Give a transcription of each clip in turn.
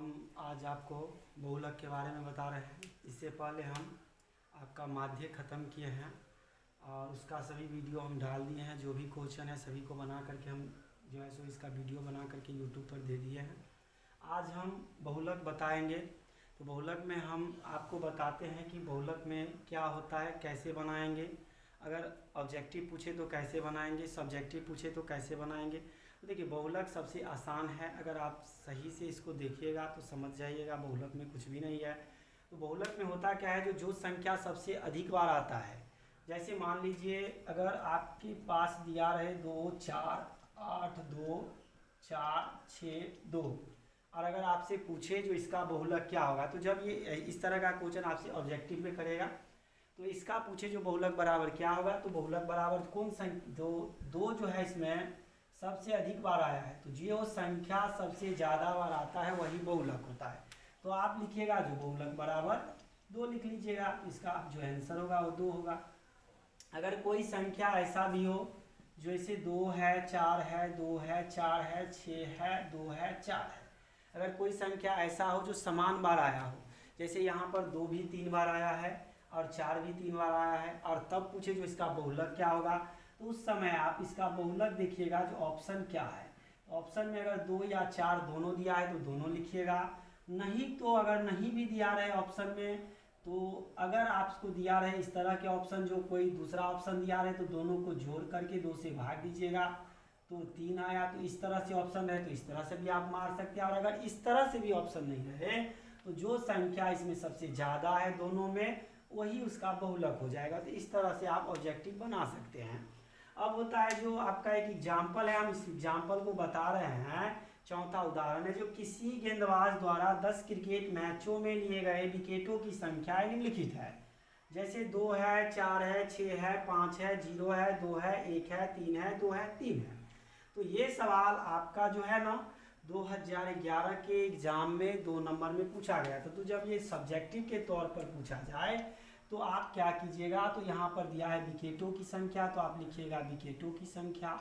हम आज आपको बहुलक के बारे में बता रहे हैं। इससे पहले हम आपका माध्य ख़त्म किए हैं और उसका सभी वीडियो हम डाल दिए हैं। जो भी क्वेश्चन है सभी को बना करके हम जो है सो इसका वीडियो बना करके यूट्यूब पर दे दिए हैं। आज हम बहुलक बताएंगे। तो बहुलक में हम आपको बताते हैं कि बहुलक में क्या होता है, कैसे बनाएंगे। अगर ऑब्जेक्टिव पूछे तो कैसे बनाएंगे, सब्जेक्टिव पूछे तो कैसे बनाएंगे। तो देखिए बहुलक सबसे आसान है। अगर आप सही से इसको देखिएगा तो समझ जाइएगा बहुलक में कुछ भी नहीं है। तो बहुलक में होता क्या है, जो संख्या सबसे अधिक बार आता है। जैसे मान लीजिए अगर आपके पास दिया रहे 2 4 8 2 4 6 2 और अगर आपसे पूछे जो इसका बहुलक क्या होगा, तो जब ये इस तरह का क्वेश्चन आपसे ऑब्जेक्टिव में करेगा तो इसका पूछे जो बहुलक बराबर क्या होगा, तो बहुलक बराबर कौन संख्या दो जो है इसमें सबसे अधिक बार आया है, तो जो संख्या सबसे ज़्यादा बार आता है वही बहुलक होता है। तो आप लिखिएगा जो बहुलक बराबर 2 लिख लीजिएगा, इसका जो आंसर होगा वो 2 होगा। अगर कोई संख्या ऐसा भी हो जैसे 2 है 4 है 2 है 4 है 6 है 2 है 4 है, अगर कोई संख्या ऐसा हो जो समान बार आया हो, जैसे यहाँ पर 2 भी 3 बार आया है और 4 भी 3 बार आया है, और तब पूछे जो इसका बहुलक क्या होगा, तो उस समय आप इसका बहुलक देखिएगा जो ऑप्शन क्या है। ऑप्शन में अगर 2 या 4 दोनों दिया है तो दोनों लिखिएगा, नहीं तो अगर नहीं भी दिया रहे ऑप्शन में, तो अगर आपको दिया रहे इस तरह के ऑप्शन, जो कोई दूसरा ऑप्शन दिया रहे तो दोनों को जोड़ करके 2 से भाग दीजिएगा तो 3 आया। तो इस तरह से ऑप्शन रहे तो इस तरह से भी आप मार सकते हैं, और अगर इस तरह से भी ऑप्शन नहीं रहे तो जो संख्या इसमें सबसे ज़्यादा है दोनों में वही उसका बहुलक हो जाएगा। तो इस तरह से आप ऑब्जेक्टिव बना सकते हैं। अब होता है जो आपका एक एग्जाम्पल है, हम इस एग्जाम्पल को बता रहे हैं। चौथा उदाहरण है, जो किसी गेंदबाज द्वारा 10 क्रिकेट मैचों में लिए गए विकेटों की संख्या निम्नलिखित है। जैसे 2 है 4 है 6 है 5 है 0 है 2 है 1 है 3 है 2 है 3 है। तो ये सवाल आपका जो है ना 2011 के एग्जाम में 2 नंबर में पूछा गया था। तो जब ये सब्जेक्टिव के तौर पर पूछा जाए तो आप क्या कीजिएगा, तो यहाँ पर दिया है विकेटों की संख्या, तो आप लिखिएगा विकेटों की संख्या।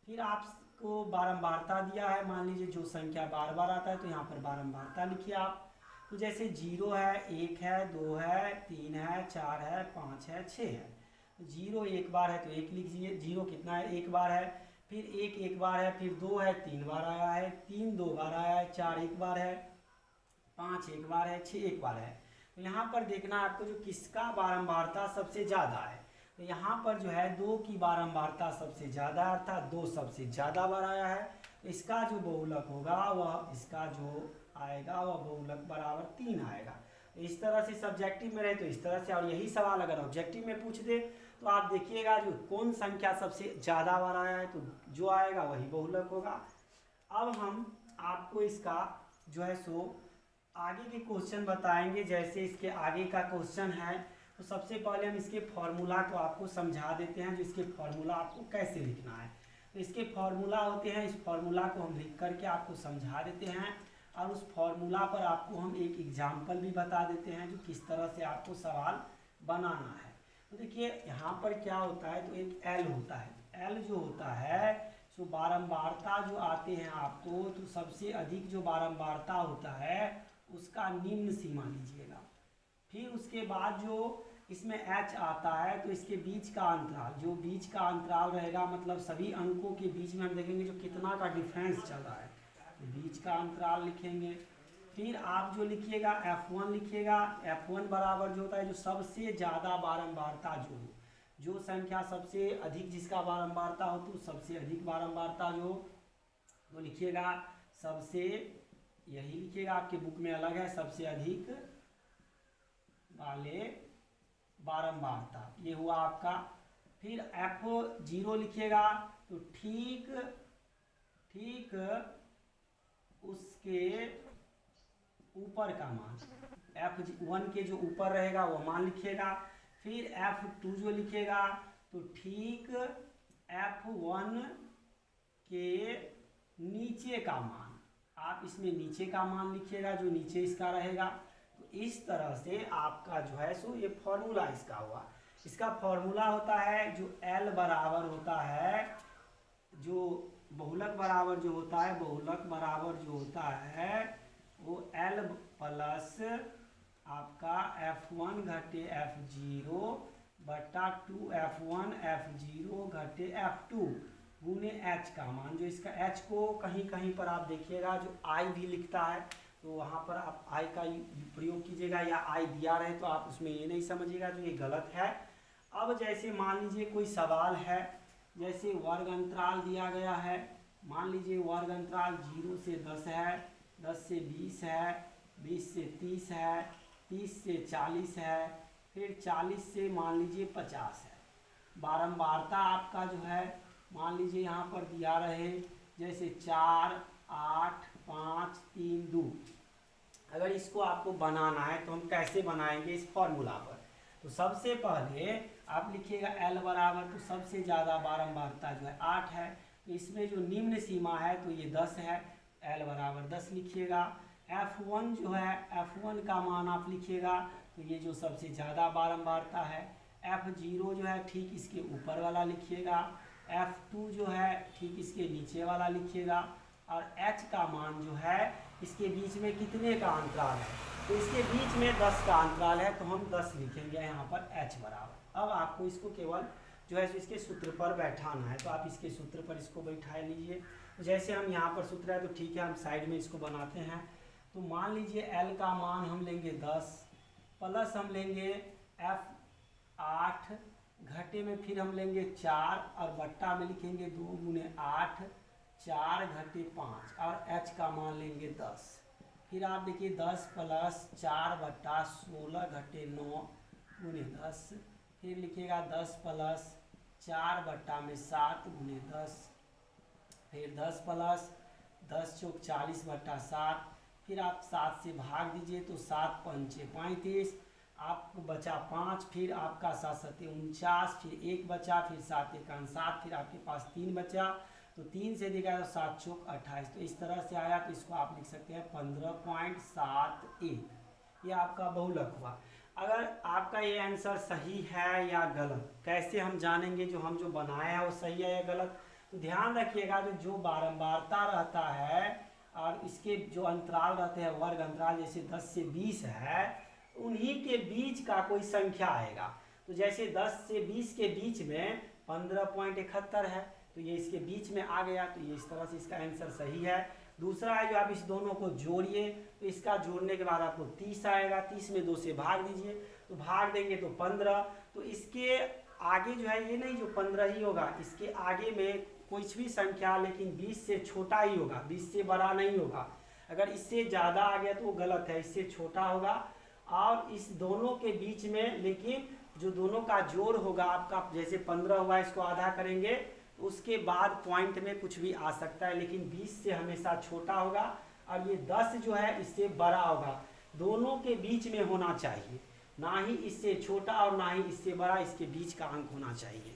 फिर आपको बारंबारता दिया है, मान लीजिए जो संख्या बार बार आता है तो यहाँ पर बारंबारता लिखिए आप। तो जैसे 0 है 1 है 2 है 3 है 4 है 5 है 6 है। तो 0 एक बार है तो 1 लिखिए, 0 कितना है, 1 बार है। फिर 1 एक बार है, फिर 2 है 3 बार आया है, 3 2 बार आया है, 4 एक बार है, 5 एक बार है, 6 एक बार है। तो यहाँ पर देखना आपको जो किसका बारंबारता सबसे ज़्यादा है। तो यहाँ पर जो है 2 की बारंबारता सबसे ज़्यादा, अर्थात 2 सबसे ज़्यादा बार आया है। तो इसका जो बहुलक होगा वह इसका जो आएगा वह बहुलक बराबर 3 आएगा। तो इस तरह से सब्जेक्टिव में रहे तो इस तरह से, और यही सवाल अगर ऑब्जेक्टिव में पूछ दे तो आप देखिएगा जो कौन संख्या सबसे ज़्यादा बार आया है तो जो आएगा वही बहुलक होगा। अब हम आपको इसका जो है सो आगे के क्वेश्चन बताएंगे। जैसे इसके आगे का क्वेश्चन है तो सबसे पहले हम इसके फॉर्मूला को आपको समझा देते हैं, जो इसके फॉर्मूला आपको कैसे लिखना है। तो इसके फॉर्मूला होते हैं, इस फॉर्मूला को हम लिख करके आपको समझा देते हैं, और उस फॉर्मूला पर आपको हम एक एग्जाम्पल भी बता देते हैं जो किस तरह से आपको सवाल बनाना है। तो देखिए यहाँ पर क्या होता है, तो एक एल होता है। एल जो होता है सो बारंबारता जो आते हैं आपको, तो सबसे अधिक जो बारंबारता होता है उसका निम्न सीमा लीजिएगा। फिर उसके बाद जो इसमें एच आता है तो इसके बीच का अंतराल, जो बीच का अंतराल रहेगा, मतलब सभी अंकों के बीच में हम देखेंगे जो कितना का डिफरेंस चल रहा है, तो बीच का अंतराल लिखेंगे। फिर आप जो लिखिएगा F1 लिखिएगा। F1 बराबर जो होता है जो सबसे ज़्यादा बारंबारता जो संख्या सबसे अधिक जिसका बारंबारता हो, तो सबसे अधिक बारंबारता जो तो लिखिएगा सबसे, यही लिखिएगा, आपके बुक में अलग है, सबसे अधिक वाले बारंबारता, ये हुआ आपका। फिर F0 लिखिएगा, तो ठीक उसके ऊपर का मान, F1 के जो ऊपर रहेगा वो मान लिखिएगा। फिर F2 जो लिखिएगा तो ठीक F1 के नीचे का मान, आप इसमें नीचे का मान लिखिएगा जो नीचे इसका रहेगा। तो इस तरह से आपका जो है सो ये फॉर्मूला इसका हुआ। इसका फॉर्मूला होता है जो L बराबर होता है, जो बहुलक बराबर जो होता है, बहुलक बराबर जो होता है वो L प्लस आपका F1 घटे F0 बटा 2F1 F0 घटे F2 गुने H का मान। जो इसका H को कहीं कहीं पर आप देखिएगा जो I भी लिखता है, तो वहाँ पर आप I का प्रयोग कीजिएगा, या I दिया रहे तो आप उसमें ये नहीं समझिएगा जो ये गलत है। अब जैसे मान लीजिए कोई सवाल है, जैसे वर्ग अंतराल दिया गया है, मान लीजिए वर्ग अंतराल 0 से 10 है, 10 से 20 है, 20 से 30 है, 30 से 40 है, फिर 40 से मान लीजिए 50 है। बारंबारता आपका जो है मान लीजिए यहाँ पर दिया रहे जैसे 4, 8, 5, 3, 2। अगर इसको आपको बनाना है तो हम कैसे बनाएंगे इस फॉर्मूला पर। तो सबसे पहले आप लिखिएगा L बराबर, तो सबसे ज़्यादा बारंबारता जो है 8 है, तो इसमें जो निम्न सीमा है तो ये 10 है, L बराबर 10 लिखिएगा। F1 जो है, F1 का मान आप लिखिएगा, तो ये जो सबसे ज़्यादा बारंबारता है। F0 जो है ठीक इसके ऊपर वाला लिखिएगा, F2 जो है ठीक इसके नीचे वाला लिखिएगा, और H का मान जो है इसके बीच में कितने का अंतराल है, तो इसके बीच में 10 का अंतराल है, तो हम 10 लिखेंगे यहाँ पर H बराबर। अब आपको इसको केवल जो है इसके सूत्र पर बैठाना है, तो आप इसके सूत्र पर इसको बैठा लीजिए। जैसे हम यहाँ पर सूत्र है तो ठीक है, हम साइड में इसको बनाते हैं। तो मान लीजिए L का मान हम लेंगे 10 प्लस हम लेंगे F8 घटे में फिर हम लेंगे 4 और बट्टा में लिखेंगे 2 गुने 8, 4 घटे 5, और H का मान लेंगे 10। फिर आप देखिए 10 प्लस 4 बट्टा 16 घटे 9 गुने 10, फिर लिखिएगा 10 प्लस 4 बट्टा में 7 गुने 10, फिर 10 प्लस 10 चौक 40 बट्टा 7, फिर आप 7 से भाग दीजिए तो 7 पंचे 35, आपको बचा 5, फिर आपका 7 सत्ते 49, फिर 1 बचा, फिर 7 एकान 7, फिर आपके पास 3 बचा, तो 3 से देखा तो 7 चौक 28। तो इस तरह से आया, तो इसको आप लिख सकते हैं 15.71। ये आपका बहुलक हुआ। अगर आपका ये आंसर सही है या गलत, कैसे हम जानेंगे जो हम जो बनाए हैं वो सही है या गलत। तो ध्यान रखिएगा जो बारंबारता रहता है और इसके जो अंतराल रहते हैं वर्ग अंतराल, जैसे 10 से 20 है, उन्हीं के बीच का कोई संख्या आएगा। तो जैसे 10 से 20 के बीच में 15.71 है, तो ये इसके बीच में आ गया, तो ये इस तरह से इसका आंसर सही है। दूसरा है जो आप इस दोनों को जोड़िए, तो इसका जोड़ने के बाद आपको 30 आएगा, 30 में 2 से भाग दीजिए, तो भाग देंगे तो 15। तो इसके आगे जो है ये नहीं जो 15 ही होगा, इसके आगे में कुछ भी संख्या लेकिन 20 से छोटा ही होगा, 20 से बड़ा नहीं होगा। अगर इससे ज़्यादा आ गया तो वो गलत है, इससे छोटा होगा। और इस दोनों के बीच में लेकिन जो दोनों का जोड़ होगा आपका, जैसे 15 हुआ इसको आधा करेंगे तो उसके बाद पॉइंट में कुछ भी आ सकता है, लेकिन 20 से हमेशा छोटा होगा, और ये 10 जो है इससे बड़ा होगा। दोनों के बीच में होना चाहिए, ना ही इससे छोटा और ना ही इससे बड़ा, इसके बीच का अंक होना चाहिए।